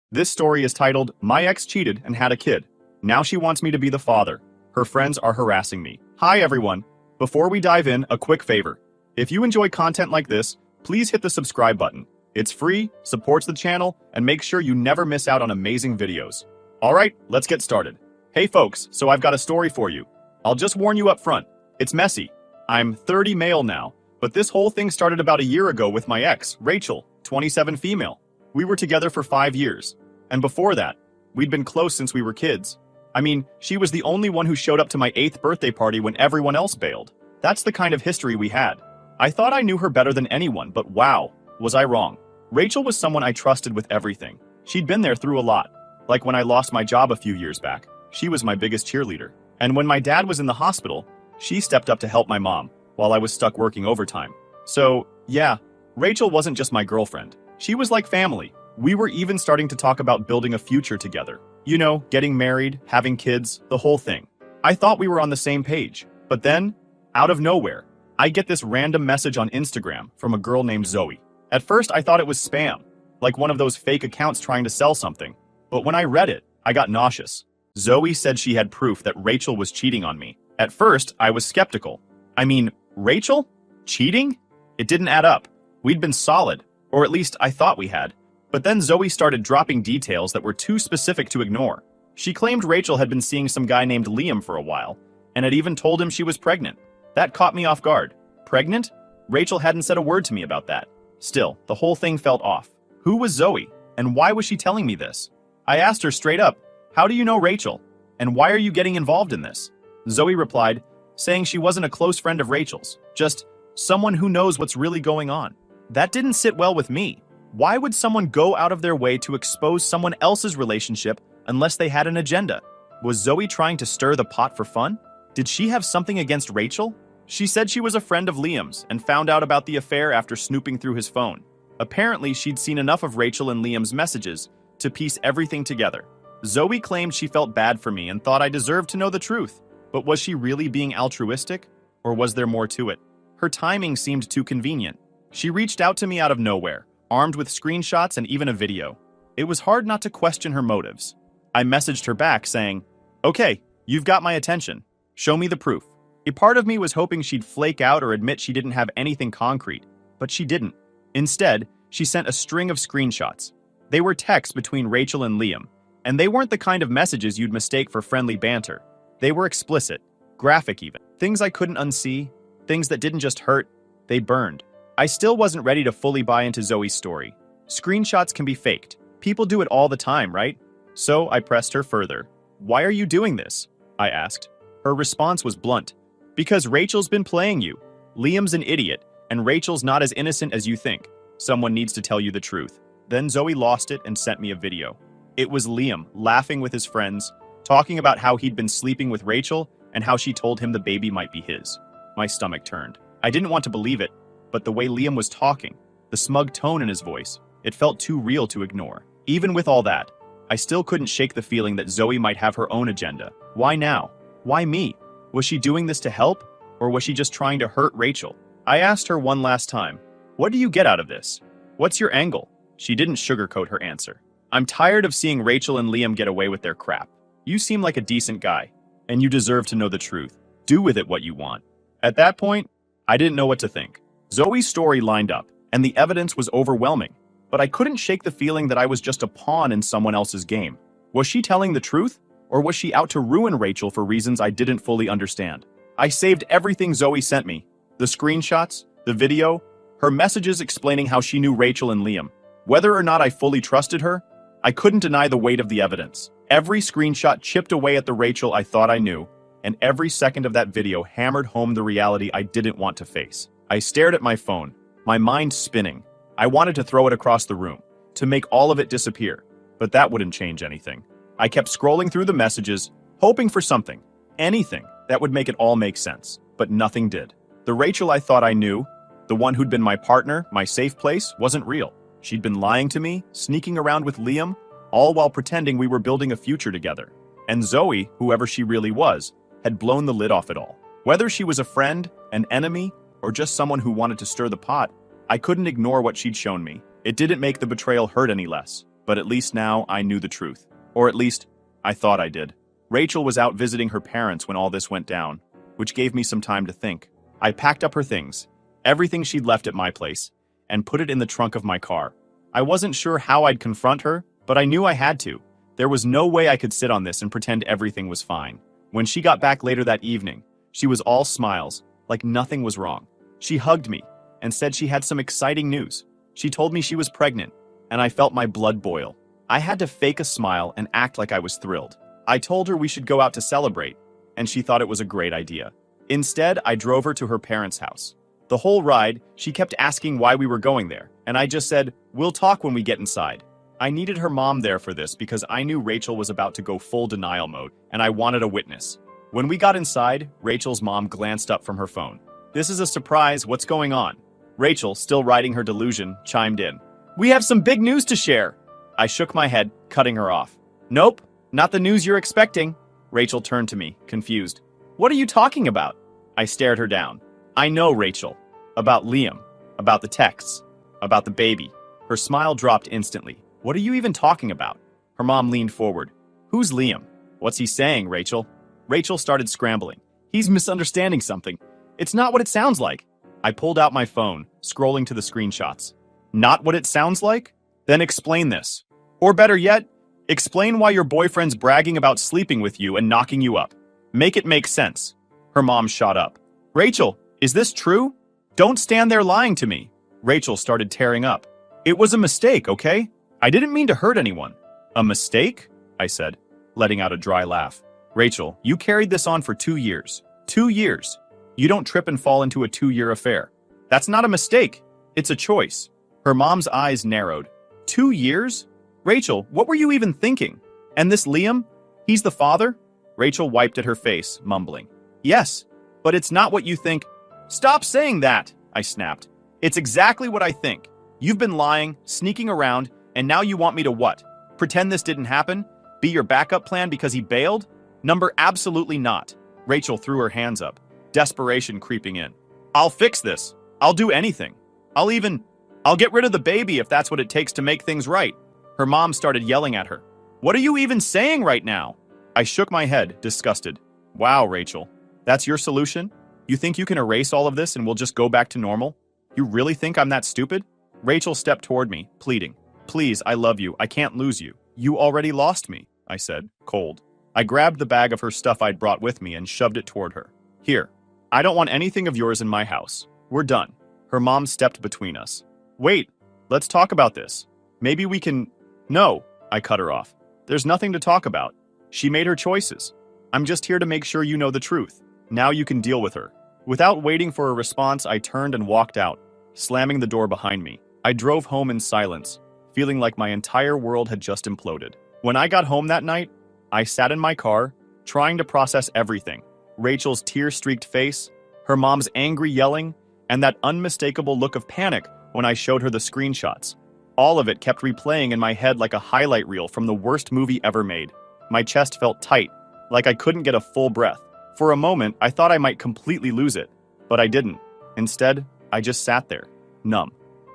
This story is titled, My Ex Cheated and Had a Kid. Now she wants me to be the father. Her friends are harassing me. Hi everyone. Before we dive in, a quick favor. If you enjoy content like this, please hit the subscribe button. It's free, supports the channel, and makes sure you never miss out on amazing videos. Alright, let's get started. Hey folks, so I've got a story for you. I'll just warn you up front. It's messy. I'm 30 male now, but this whole thing started about a year ago with my ex, Rachel, 27 female. We were together for 5 years. And before that, we'd been close since we were kids. I mean, she was the only one who showed up to my 8th birthday party when everyone else bailed. That's the kind of history we had. I thought I knew her better than anyone, but wow, was I wrong. Rachel was someone I trusted with everything. She'd been there through a lot. Like when I lost my job a few years back, she was my biggest cheerleader. And when my dad was in the hospital, she stepped up to help my mom while I was stuck working overtime. So, yeah, Rachel wasn't just my girlfriend. She was like family. We were even starting to talk about building a future together. You know, getting married, having kids, the whole thing. I thought we were on the same page. But then, out of nowhere, I get this random message on Instagram from a girl named Zoe. At first, I thought it was spam, like one of those fake accounts trying to sell something. But when I read it, I got nauseous. Zoe said she had proof that Rachel was cheating on me. At first, I was skeptical. I mean, Rachel? Cheating? It didn't add up. We'd been solid, or at least I thought we had. But then Zoe started dropping details that were too specific to ignore. She claimed Rachel had been seeing some guy named Liam for a while, and had even told him she was pregnant. That caught me off guard. Pregnant? Rachel hadn't said a word to me about that. Still, the whole thing felt off. Who was Zoe, and why was she telling me this? I asked her straight up, how do you know Rachel, and why are you getting involved in this? Zoe replied, saying she wasn't a close friend of Rachel's, just someone who knows what's really going on. That didn't sit well with me. Why would someone go out of their way to expose someone else's relationship unless they had an agenda? Was Zoe trying to stir the pot for fun? Did she have something against Rachel? She said she was a friend of Liam's and found out about the affair after snooping through his phone. Apparently, she'd seen enough of Rachel and Liam's messages to piece everything together. Zoe claimed she felt bad for me and thought I deserved to know the truth. But was she really being altruistic? Or was there more to it? Her timing seemed too convenient. She reached out to me out of nowhere, armed with screenshots and even a video. It was hard not to question her motives. I messaged her back saying, okay, you've got my attention. Show me the proof. A part of me was hoping she'd flake out or admit she didn't have anything concrete, but she didn't. Instead, she sent a string of screenshots. They were texts between Rachel and Liam, and they weren't the kind of messages you'd mistake for friendly banter. They were explicit, graphic even. Things I couldn't unsee, things that didn't just hurt, they burned. I still wasn't ready to fully buy into Zoe's story. Screenshots can be faked. People do it all the time, right? So I pressed her further. Why are you doing this? I asked. Her response was blunt. Because Rachel's been playing you. Liam's an idiot, and Rachel's not as innocent as you think. Someone needs to tell you the truth. Then Zoe lost it and sent me a video. It was Liam, laughing with his friends, talking about how he'd been sleeping with Rachel and how she told him the baby might be his. My stomach turned. I didn't want to believe it, but the way Liam was talking, the smug tone in his voice, it felt too real to ignore. Even with all that, I still couldn't shake the feeling that Zoe might have her own agenda. Why now? Why me? Was she doing this to help, or was she just trying to hurt Rachel? I asked her one last time, what do you get out of this? What's your angle? She didn't sugarcoat her answer. I'm tired of seeing Rachel and Liam get away with their crap. You seem like a decent guy, and you deserve to know the truth. Do with it what you want. At that point, I didn't know what to think. Zoe's story lined up, and the evidence was overwhelming, but I couldn't shake the feeling that I was just a pawn in someone else's game. Was she telling the truth, or was she out to ruin Rachel for reasons I didn't fully understand? I saved everything Zoe sent me. The screenshots, the video, her messages explaining how she knew Rachel and Liam. Whether or not I fully trusted her, I couldn't deny the weight of the evidence. Every screenshot chipped away at the Rachel I thought I knew, and every second of that video hammered home the reality I didn't want to face. I stared at my phone, my mind spinning. I wanted to throw it across the room, to make all of it disappear, but that wouldn't change anything. I kept scrolling through the messages, hoping for something, anything, that would make it all make sense, but nothing did. The Rachel I thought I knew, the one who'd been my partner, my safe place, wasn't real. She'd been lying to me, sneaking around with Liam, all while pretending we were building a future together. And Zoe, whoever she really was, had blown the lid off it all. Whether she was a friend, an enemy, or just someone who wanted to stir the pot, I couldn't ignore what she'd shown me. It didn't make the betrayal hurt any less. But at least now I knew the truth. Or at least, I thought I did. Rachel was out visiting her parents when all this went down, which gave me some time to think. I packed up her things, everything she'd left at my place, and put it in the trunk of my car. I wasn't sure how I'd confront her, but I knew I had to. There was no way I could sit on this and pretend everything was fine. When she got back later that evening, she was all smiles, like nothing was wrong. She hugged me and said she had some exciting news. She told me she was pregnant, and I felt my blood boil. I had to fake a smile and act like I was thrilled. I told her we should go out to celebrate, and she thought it was a great idea. Instead, I drove her to her parents' house. The whole ride, she kept asking why we were going there, and I just said, "We'll talk when we get inside." I needed her mom there for this because I knew Rachel was about to go full denial mode, and I wanted a witness. When we got inside, Rachel's mom glanced up from her phone. "This is a surprise, what's going on?" Rachel, still riding her delusion, chimed in. "We have some big news to share." I shook my head, cutting her off. "Nope, not the news you're expecting." Rachel turned to me, confused. "What are you talking about?" I stared her down. "I know, Rachel. About Liam. About the texts. About the baby." Her smile dropped instantly. "What are you even talking about?" Her mom leaned forward. "Who's Liam? What's he saying, Rachel?" Rachel started scrambling. "He's misunderstanding something. It's not what it sounds like." I pulled out my phone, scrolling to the screenshots. "Not what it sounds like? Then explain this. Or better yet, explain why your boyfriend's bragging about sleeping with you and knocking you up. Make it make sense." Her mom shot up. "Rachel, is this true? Don't stand there lying to me." Rachel started tearing up. "It was a mistake, okay? I didn't mean to hurt anyone." "A mistake?" I said, letting out a dry laugh. "Rachel, you carried this on for 2 years. 2 years. You don't trip and fall into a 2-year affair. That's not a mistake. It's a choice." Her mom's eyes narrowed. 2 years? Rachel, what were you even thinking? And this Liam? He's the father? Rachel wiped at her face, mumbling. "Yes, but it's not what you think." "Stop saying that," I snapped. "It's exactly what I think. You've been lying, sneaking around, and now you want me to what? Pretend this didn't happen? Be your backup plan because he bailed? Number absolutely not." Rachel threw her hands up, desperation creeping in. "I'll fix this. I'll do anything. I'll get rid of the baby if that's what it takes to make things right." Her mom started yelling at her. "What are you even saying right now?" I shook my head, disgusted. "Wow, Rachel. That's your solution? You think you can erase all of this and we'll just go back to normal? You really think I'm that stupid?" Rachel stepped toward me, pleading. "Please, I love you. I can't lose you." "You already lost me," I said, cold. I grabbed the bag of her stuff I'd brought with me and shoved it toward her. "Here. I don't want anything of yours in my house. We're done." Her mom stepped between us. "Wait, let's talk about this. Maybe we can—" "No," I cut her off. "There's nothing to talk about. She made her choices. I'm just here to make sure you know the truth. Now you can deal with her." Without waiting for a response, I turned and walked out, slamming the door behind me. I drove home in silence, feeling like my entire world had just imploded. When I got home that night, I sat in my car, trying to process everything. Rachel's tear-streaked face, her mom's angry yelling, and that unmistakable look of panic when I showed her the screenshots. All of it kept replaying in my head like a highlight reel from the worst movie ever made. My chest felt tight, like I couldn't get a full breath. For a moment, I thought I might completely lose it, but I didn't. Instead, I just sat there, numb.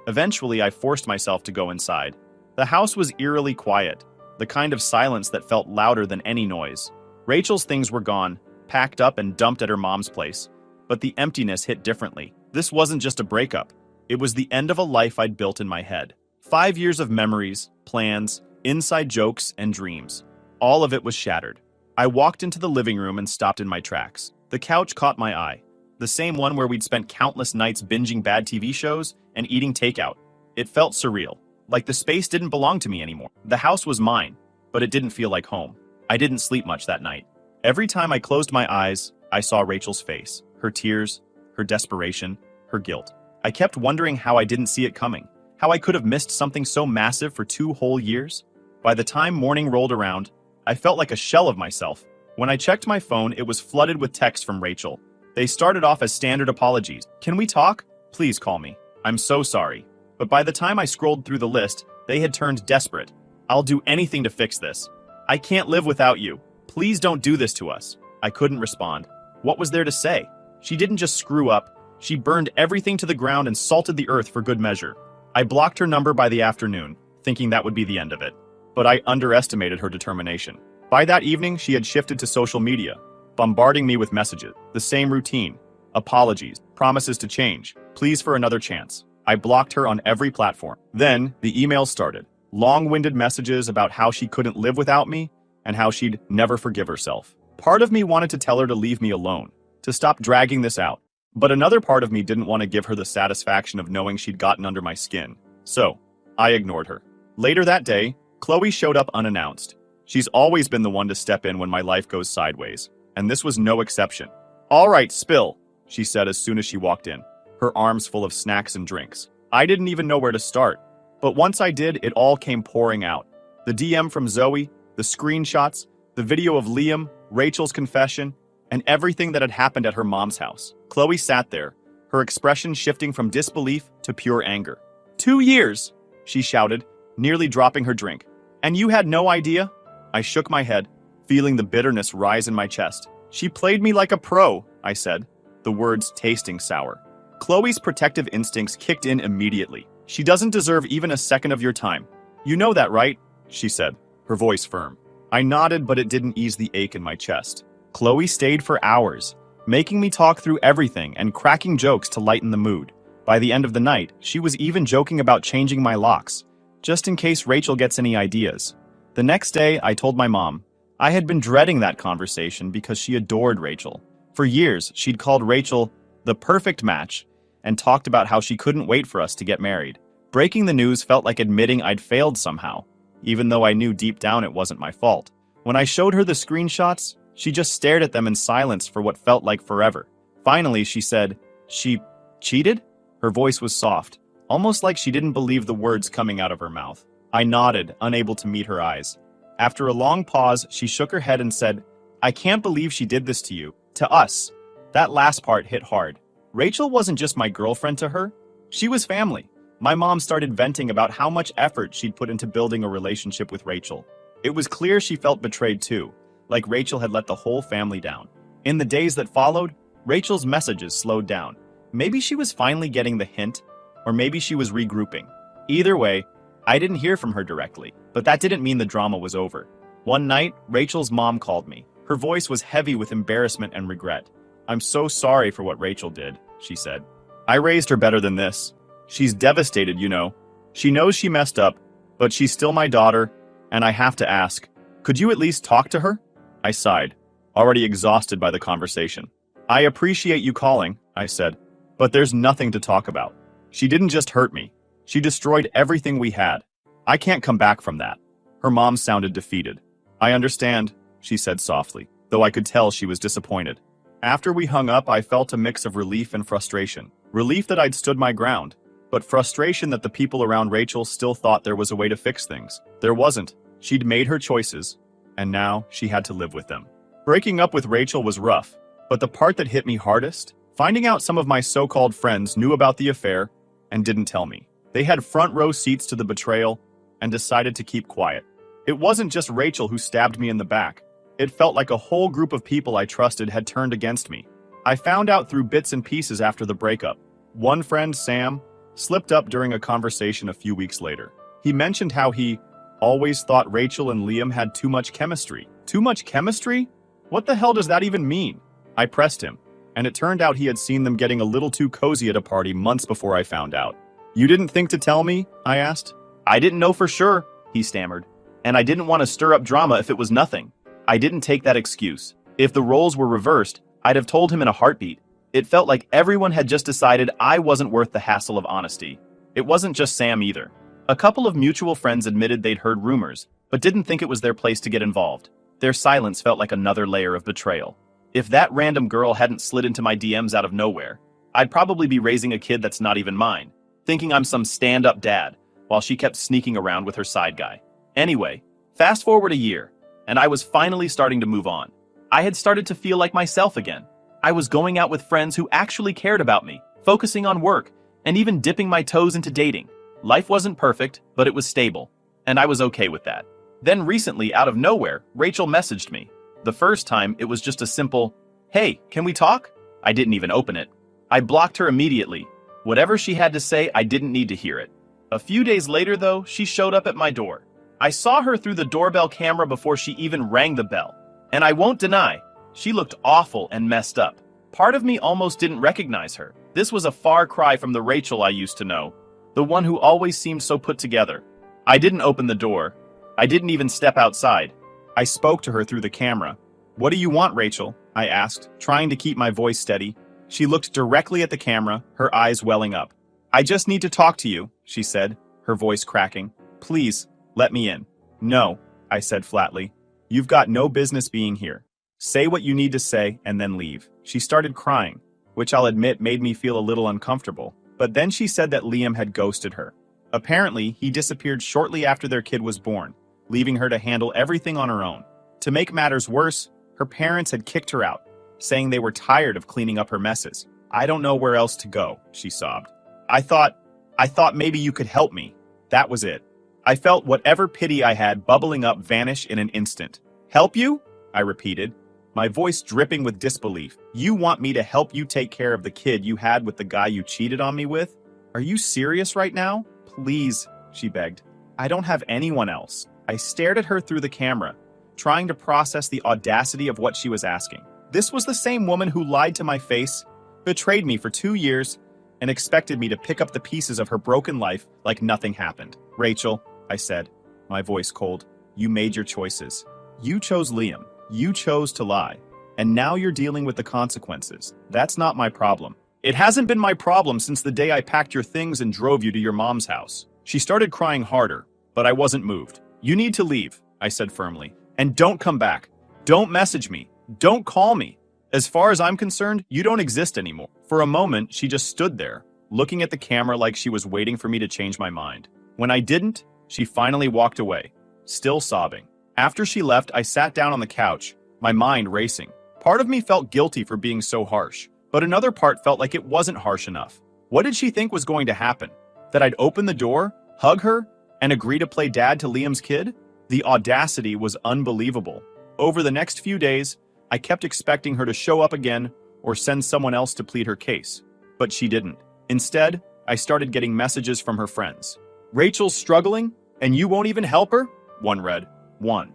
Eventually, I forced myself to go inside. The house was eerily quiet, the kind of silence that felt louder than any noise. Rachel's things were gone, packed up and dumped at her mom's place, but the emptiness hit differently. This wasn't just a breakup. It was the end of a life I'd built in my head. 5 years of memories, plans, inside jokes, and dreams. All of it was shattered. I walked into the living room and stopped in my tracks. The couch caught my eye. The same one where we'd spent countless nights binging bad TV shows and eating takeout. It felt surreal, like the space didn't belong to me anymore. The house was mine, but it didn't feel like home. I didn't sleep much that night. Every time I closed my eyes, I saw Rachel's face, her tears, her desperation, her guilt. I kept wondering how I didn't see it coming, how I could have missed something so massive for 2 whole years. By the time morning rolled around, I felt like a shell of myself. When I checked my phone, it was flooded with texts from Rachel. They started off as standard apologies. "Can we talk? Please call me. I'm so sorry." But by the time I scrolled through the list, they had turned desperate. "I'll do anything to fix this. I can't live without you. Please don't do this to us." I couldn't respond. What was there to say? She didn't just screw up. She burned everything to the ground and salted the earth for good measure. I blocked her number by the afternoon, thinking that would be the end of it. but I underestimated her determination. By that evening, she had shifted to social media, bombarding me with messages. The same routine. Apologies, promises to change, please for another chance. I blocked her on every platform. Then, the emails started. Long-winded messages about how she couldn't live without me and how she'd never forgive herself. Part of me wanted to tell her to leave me alone, to stop dragging this out. But another part of me didn't want to give her the satisfaction of knowing she'd gotten under my skin. So, I ignored her. Later that day, Chloe showed up unannounced. She's always been the one to step in when my life goes sideways, and this was no exception. "All right, spill," she said as soon as she walked in, her arms full of snacks and drinks. I didn't even know where to start, but once I did, it all came pouring out. The DM from Zoe, the screenshots, the video of Liam, Rachel's confession, and everything that had happened at her mom's house. Chloe sat there, her expression shifting from disbelief to pure anger. 2 years, she shouted, nearly dropping her drink. "And you had no idea?" I shook my head, feeling the bitterness rise in my chest. "She played me like a pro," I said, the words tasting sour. Chloe's protective instincts kicked in immediately. "She doesn't deserve even a second of your time. You know that, right?" she said, her voice firm. I nodded, but it didn't ease the ache in my chest. Chloe stayed for hours, making me talk through everything and cracking jokes to lighten the mood. By the end of the night, she was even joking about changing my locks, just in case Rachel gets any ideas. The next day, I told my mom. I had been dreading that conversation because she adored Rachel. For years, she'd called Rachel the perfect match and talked about how she couldn't wait for us to get married. Breaking the news felt like admitting I'd failed somehow, even though I knew deep down it wasn't my fault. When I showed her the screenshots, she just stared at them in silence for what felt like forever. Finally, she said, "She cheated?" Her voice was soft, almost like she didn't believe the words coming out of her mouth. I nodded, unable to meet her eyes. After a long pause, she shook her head and said, "I can't believe she did this to you, to us." That last part hit hard. Rachel wasn't just my girlfriend to her. She was family. My mom started venting about how much effort she'd put into building a relationship with Rachel. It was clear she felt betrayed too, like Rachel had let the whole family down. In the days that followed, Rachel's messages slowed down. Maybe she was finally getting the hint, or maybe she was regrouping. Either way, I didn't hear from her directly, but that didn't mean the drama was over. One night, Rachel's mom called me. Her voice was heavy with embarrassment and regret. "I'm so sorry for what Rachel did," she said. "I raised her better than this. She's devastated, you know. She knows she messed up, but she's still my daughter, and I have to ask, could you at least talk to her?" I sighed, already exhausted by the conversation. "I appreciate you calling," I said, "but there's nothing to talk about. She didn't just hurt me. She destroyed everything we had. I can't come back from that." Her mom sounded defeated. "I understand," she said softly, though I could tell she was disappointed. After we hung up, I felt a mix of relief and frustration. Relief that I'd stood my ground, but frustration that the people around Rachel still thought there was a way to fix things. There wasn't. She'd made her choices, and now she had to live with them. Breaking up with Rachel was rough, but the part that hit me hardest? Finding out some of my so-called friends knew about the affair and didn't tell me. They had front row seats to the betrayal and decided to keep quiet. It wasn't just Rachel who stabbed me in the back. It felt like a whole group of people I trusted had turned against me. I found out through bits and pieces after the breakup. One friend, Sam, slipped up during a conversation a few weeks later. He mentioned how he always thought Rachel and Liam had too much chemistry. Too much chemistry? What the hell does that even mean? I pressed him, and it turned out he had seen them getting a little too cozy at a party months before I found out. "You didn't think to tell me?" I asked. "I didn't know for sure," he stammered, "and I didn't want to stir up drama if it was nothing." I didn't take that excuse. If the roles were reversed, I'd have told him in a heartbeat. It felt like everyone had just decided I wasn't worth the hassle of honesty. It wasn't just Sam either. A couple of mutual friends admitted they'd heard rumors, but didn't think it was their place to get involved. Their silence felt like another layer of betrayal. If that random girl hadn't slid into my DMs out of nowhere, I'd probably be raising a kid that's not even mine, thinking I'm some stand-up dad, while she kept sneaking around with her side guy. Anyway, fast forward a year, and I was finally starting to move on. I had started to feel like myself again. I was going out with friends who actually cared about me, focusing on work, and even dipping my toes into dating. Life wasn't perfect, but it was stable, and I was okay with that. Then recently, out of nowhere, Rachel messaged me. The first time, it was just a simple, "Hey, can we talk?" I didn't even open it. I blocked her immediately. Whatever she had to say, I didn't need to hear it. A few days later, though, she showed up at my door. I saw her through the doorbell camera before she even rang the bell. And I won't deny, she looked awful and messed up. Part of me almost didn't recognize her. This was a far cry from the Rachel I used to know, the one who always seemed so put together. I didn't open the door. I didn't even step outside. I spoke to her through the camera. "What do you want, Rachel?" I asked, trying to keep my voice steady. She looked directly at the camera, her eyes welling up. "I just need to talk to you," she said, her voice cracking. "Please, let me in." "No," I said flatly. "You've got no business being here. Say what you need to say and then leave." She started crying, which I'll admit made me feel a little uncomfortable. But then she said that Liam had ghosted her. Apparently, he disappeared shortly after their kid was born, leaving her to handle everything on her own. To make matters worse, her parents had kicked her out, saying they were tired of cleaning up her messes. "I don't know where else to go," she sobbed. I thought maybe you could help me. That was it. I felt whatever pity I had bubbling up vanish in an instant. "Help you?" I repeated, my voice dripping with disbelief. "You want me to help you take care of the kid you had with the guy you cheated on me with? Are you serious right now? Please," she begged. "I don't have anyone else." I stared at her through the camera, trying to process the audacity of what she was asking. This was the same woman who lied to my face, betrayed me for 2 years, and expected me to pick up the pieces of her broken life like nothing happened. "Rachel," I said, my voice cold, "you made your choices. You chose Liam. You chose to lie. And now you're dealing with the consequences. That's not my problem. It hasn't been my problem since the day I packed your things and drove you to your mom's house." She started crying harder, but I wasn't moved. "You need to leave," I said firmly. "And don't come back. Don't message me. Don't call me. As far as I'm concerned, you don't exist anymore." For a moment, she just stood there, looking at the camera like she was waiting for me to change my mind. When I didn't, she finally walked away, still sobbing. After she left, I sat down on the couch, my mind racing. Part of me felt guilty for being so harsh, but another part felt like it wasn't harsh enough. What did she think was going to happen? That I'd open the door, hug her, and agree to play dad to Liam's kid? The audacity was unbelievable. Over the next few days, I kept expecting her to show up again or send someone else to plead her case. But she didn't. Instead, I started getting messages from her friends. "Rachel's struggling, and you won't even help her?" One read. "One.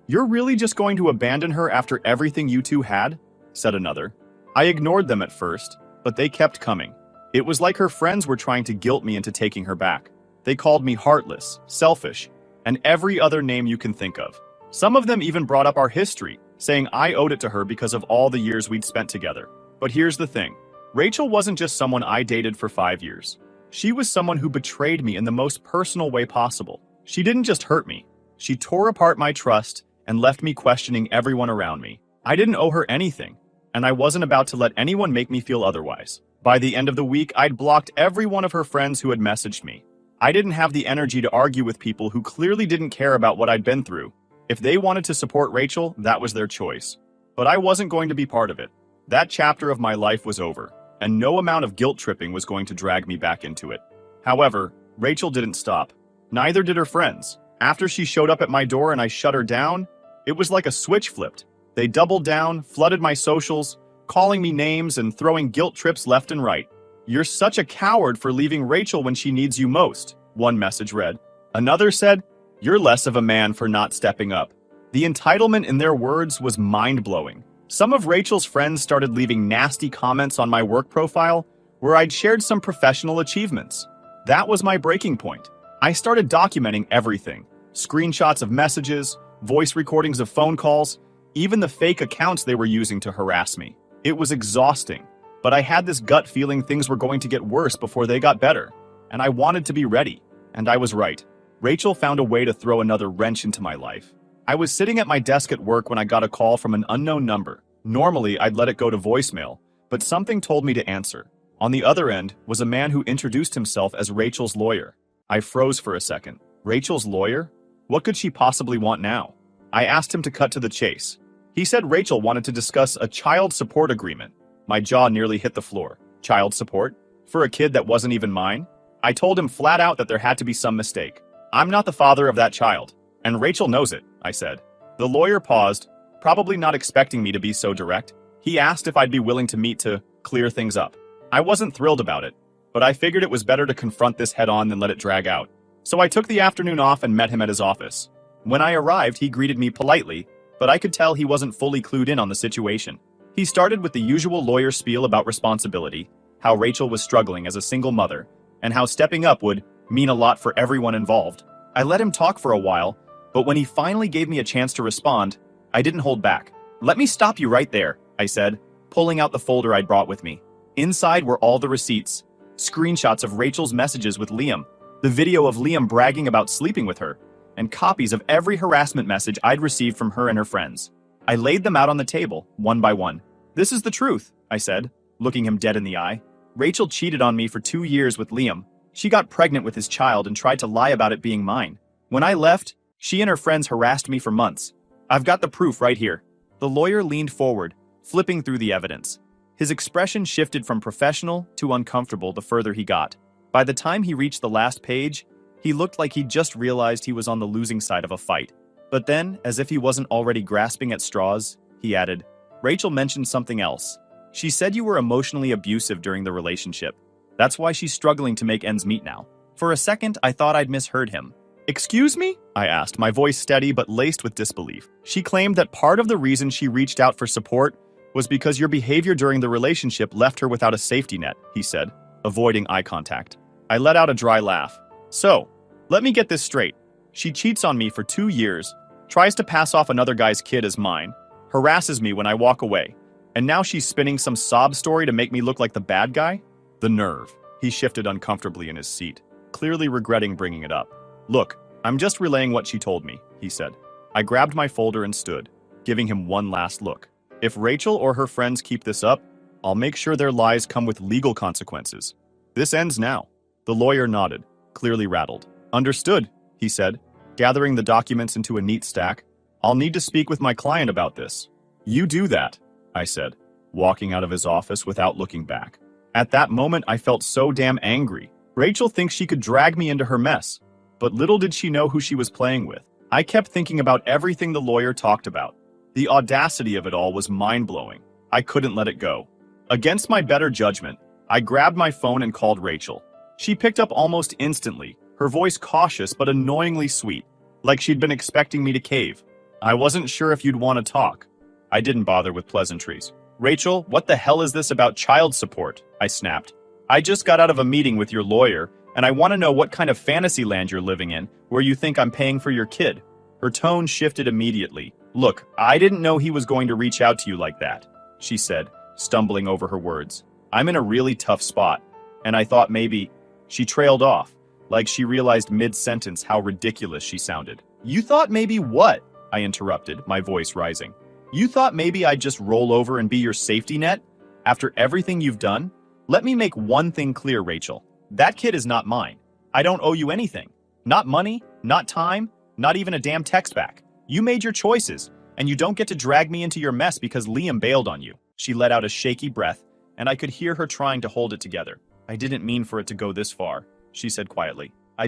You're really just going to abandon her after everything you two had?" said another. I ignored them at first, but they kept coming. It was like her friends were trying to guilt me into taking her back. They called me heartless, selfish, and every other name you can think of. Some of them even brought up our history, saying I owed it to her because of all the years we'd spent together. But here's the thing. Rachel wasn't just someone I dated for 5 years. She was someone who betrayed me in the most personal way possible. She didn't just hurt me. She tore apart my trust and left me questioning everyone around me. I didn't owe her anything, and I wasn't about to let anyone make me feel otherwise. By the end of the week, I'd blocked every one of her friends who had messaged me. I didn't have the energy to argue with people who clearly didn't care about what I'd been through. If they wanted to support Rachel, that was their choice. But I wasn't going to be part of it. That chapter of my life was over, and no amount of guilt tripping was going to drag me back into it. However, Rachel didn't stop. Neither did her friends. After she showed up at my door and I shut her down, it was like a switch flipped. They doubled down, flooded my socials, calling me names and throwing guilt trips left and right. "You're such a coward for leaving Rachel when she needs you most," one message read. Another said, "You're less of a man for not stepping up." The entitlement in their words was mind-blowing. Some of Rachel's friends started leaving nasty comments on my work profile where I'd shared some professional achievements. That was my breaking point. I started documenting everything. Screenshots of messages, voice recordings of phone calls, even the fake accounts they were using to harass me. It was exhausting, but I had this gut feeling things were going to get worse before they got better, and I wanted to be ready, and I was right. Rachel found a way to throw another wrench into my life. I was sitting at my desk at work when I got a call from an unknown number. Normally, I'd let it go to voicemail, but something told me to answer. On the other end was a man who introduced himself as Rachel's lawyer. I froze for a second. Rachel's lawyer? What could she possibly want now? I asked him to cut to the chase. He said Rachel wanted to discuss a child support agreement. My jaw nearly hit the floor. Child support? For a kid that wasn't even mine? I told him flat out that there had to be some mistake. "I'm not the father of that child, and Rachel knows it," I said. The lawyer paused, probably not expecting me to be so direct. He asked if I'd be willing to meet to clear things up. I wasn't thrilled about it, but I figured it was better to confront this head-on than let it drag out. So I took the afternoon off and met him at his office. When I arrived, he greeted me politely, but I could tell he wasn't fully clued in on the situation. He started with the usual lawyer spiel about responsibility, how Rachel was struggling as a single mother, and how stepping up would mean a lot for everyone involved. I let him talk for a while, but when he finally gave me a chance to respond, I didn't hold back. "Let me stop you right there," I said, pulling out the folder I'd brought with me. Inside were all the receipts, screenshots of Rachel's messages with Liam, the video of Liam bragging about sleeping with her, and copies of every harassment message I'd received from her and her friends. I laid them out on the table, one by one. "This is the truth," I said, looking him dead in the eye. "Rachel cheated on me for 2 years with Liam. She got pregnant with his child and tried to lie about it being mine. When I left, she and her friends harassed me for months. I've got the proof right here." The lawyer leaned forward, flipping through the evidence. His expression shifted from professional to uncomfortable the further he got. By the time he reached the last page, he looked like he'd just realized he was on the losing side of a fight. But then, as if he wasn't already grasping at straws, he added, "Rachel mentioned something else. She said you were emotionally abusive during the relationship. That's why she's struggling to make ends meet now." For a second, I thought I'd misheard him. "Excuse me?" I asked, my voice steady but laced with disbelief. "She claimed that part of the reason she reached out for support was because your behavior during the relationship left her without a safety net," he said, avoiding eye contact. I let out a dry laugh. "So, let me get this straight. She cheats on me for 2 years, tries to pass off another guy's kid as mine, harasses me when I walk away, and now she's spinning some sob story to make me look like the bad guy? The nerve." He shifted uncomfortably in his seat, clearly regretting bringing it up. "Look, I'm just relaying what she told me," he said. I grabbed my folder and stood, giving him one last look. "If Rachel or her friends keep this up, I'll make sure their lies come with legal consequences. This ends now." The lawyer nodded, clearly rattled. "Understood," he said, gathering the documents into a neat stack. "I'll need to speak with my client about this." "You do that," I said, walking out of his office without looking back. At that moment, I felt so damn angry. Rachel thinks she could drag me into her mess, but little did she know who she was playing with. I kept thinking about everything the lawyer talked about. The audacity of it all was mind-blowing. I couldn't let it go. Against my better judgment, I grabbed my phone and called Rachel. She picked up almost instantly, her voice cautious but annoyingly sweet, like she'd been expecting me to cave. "I wasn't sure if you'd want to talk." I didn't bother with pleasantries. "Rachel, what the hell is this about child support?" I snapped. "I just got out of a meeting with your lawyer, and I want to know what kind of fantasy land you're living in, where you think I'm paying for your kid." Her tone shifted immediately. "Look, I didn't know he was going to reach out to you like that," she said, stumbling over her words. "I'm in a really tough spot, and I thought maybe—" She trailed off, like she realized mid-sentence how ridiculous she sounded. "You thought maybe what?" I interrupted, my voice rising. "You thought maybe I'd just roll over and be your safety net? After everything you've done? Let me make one thing clear, Rachel. That kid is not mine. I don't owe you anything. Not money, not time, not even a damn text back. You made your choices, and you don't get to drag me into your mess because Liam bailed on you." She let out a shaky breath, and I could hear her trying to hold it together. "I didn't mean for it to go this far," she said quietly. I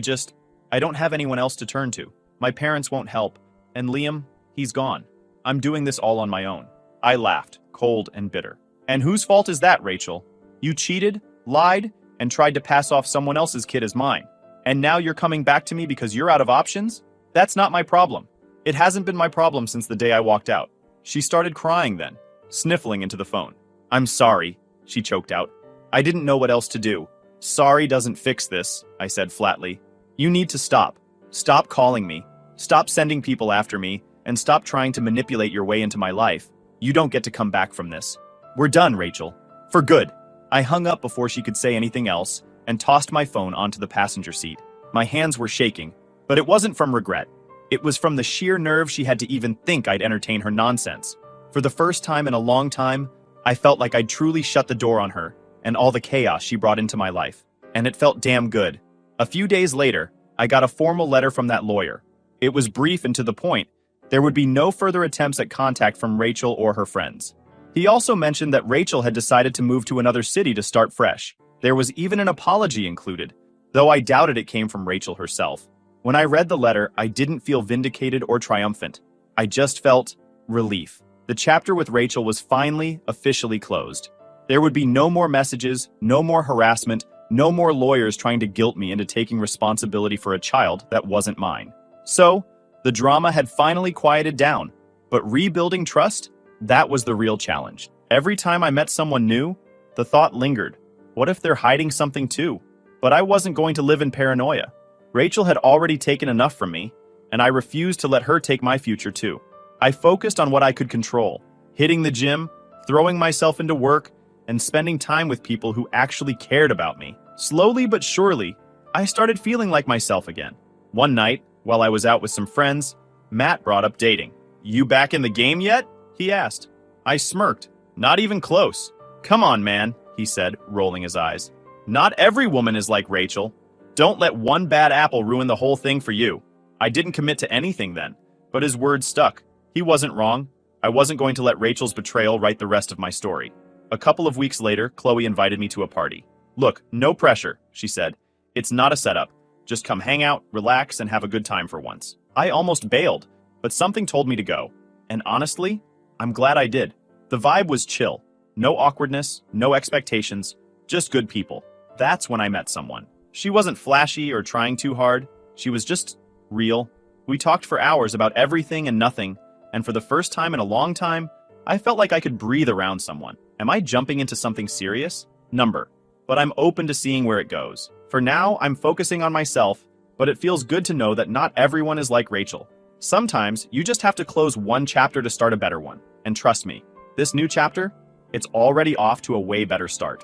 don't have anyone else to turn to. My parents won't help, and Liam, he's gone. I'm doing this all on my own." I laughed, cold and bitter. "And whose fault is that, Rachel? You cheated, lied, and tried to pass off someone else's kid as mine. And now you're coming back to me because you're out of options? That's not my problem. It hasn't been my problem since the day I walked out." She started crying then, sniffling into the phone. "I'm sorry," she choked out. "I didn't know what else to do. Sorry doesn't fix this," I said flatly. "You need to stop. Stop calling me. Stop sending people after me, and stop trying to manipulate your way into my life. You don't get to come back from this. We're done, Rachel. For good." I hung up before she could say anything else and tossed my phone onto the passenger seat. My hands were shaking, but it wasn't from regret. It was from the sheer nerve she had to even think I'd entertain her nonsense. For the first time in a long time, I felt like I'd truly shut the door on her and all the chaos she brought into my life. And it felt damn good. A few days later, I got a formal letter from that lawyer. It was brief and to the point. There would be no further attempts at contact from Rachel or her friends. He also mentioned that Rachel had decided to move to another city to start fresh. There was even an apology included, though I doubted it came from Rachel herself. When I read the letter, I didn't feel vindicated or triumphant. I just felt relief. The chapter with Rachel was finally, officially closed. There would be no more messages, no more harassment, no more lawyers trying to guilt me into taking responsibility for a child that wasn't mine. So, The drama had finally quieted down, but rebuilding trust, that was the real challenge. Every time I met someone new, the thought lingered. What if they're hiding something too? But I wasn't going to live in paranoia. Rachel had already taken enough from me, and I refused to let her take my future too. I focused on what I could control, hitting the gym, throwing myself into work, and spending time with people who actually cared about me. Slowly but surely, I started feeling like myself again. One night, while I was out with some friends, Matt brought up dating. "You back in the game yet?" he asked. I smirked. "Not even close." "Come on, man," he said, rolling his eyes. "Not every woman is like Rachel. Don't let one bad apple ruin the whole thing for you." I didn't commit to anything then, but his words stuck. He wasn't wrong. I wasn't going to let Rachel's betrayal write the rest of my story. A couple of weeks later, Chloe invited me to a party. "Look, no pressure," she said. "It's not a setup. Just come hang out, relax, and have a good time for once." I almost bailed, but something told me to go. And honestly, I'm glad I did. The vibe was chill. No awkwardness, no expectations, just good people. That's when I met someone. She wasn't flashy or trying too hard. She was just real. We talked for hours about everything and nothing, and for the first time in a long time, I felt like I could breathe around someone. Am I jumping into something serious? But I'm open to seeing where it goes. For now, I'm focusing on myself, but it feels good to know that not everyone is like Rachel. Sometimes, you just have to close one chapter to start a better one. And trust me, this new chapter, it's already off to a way better start.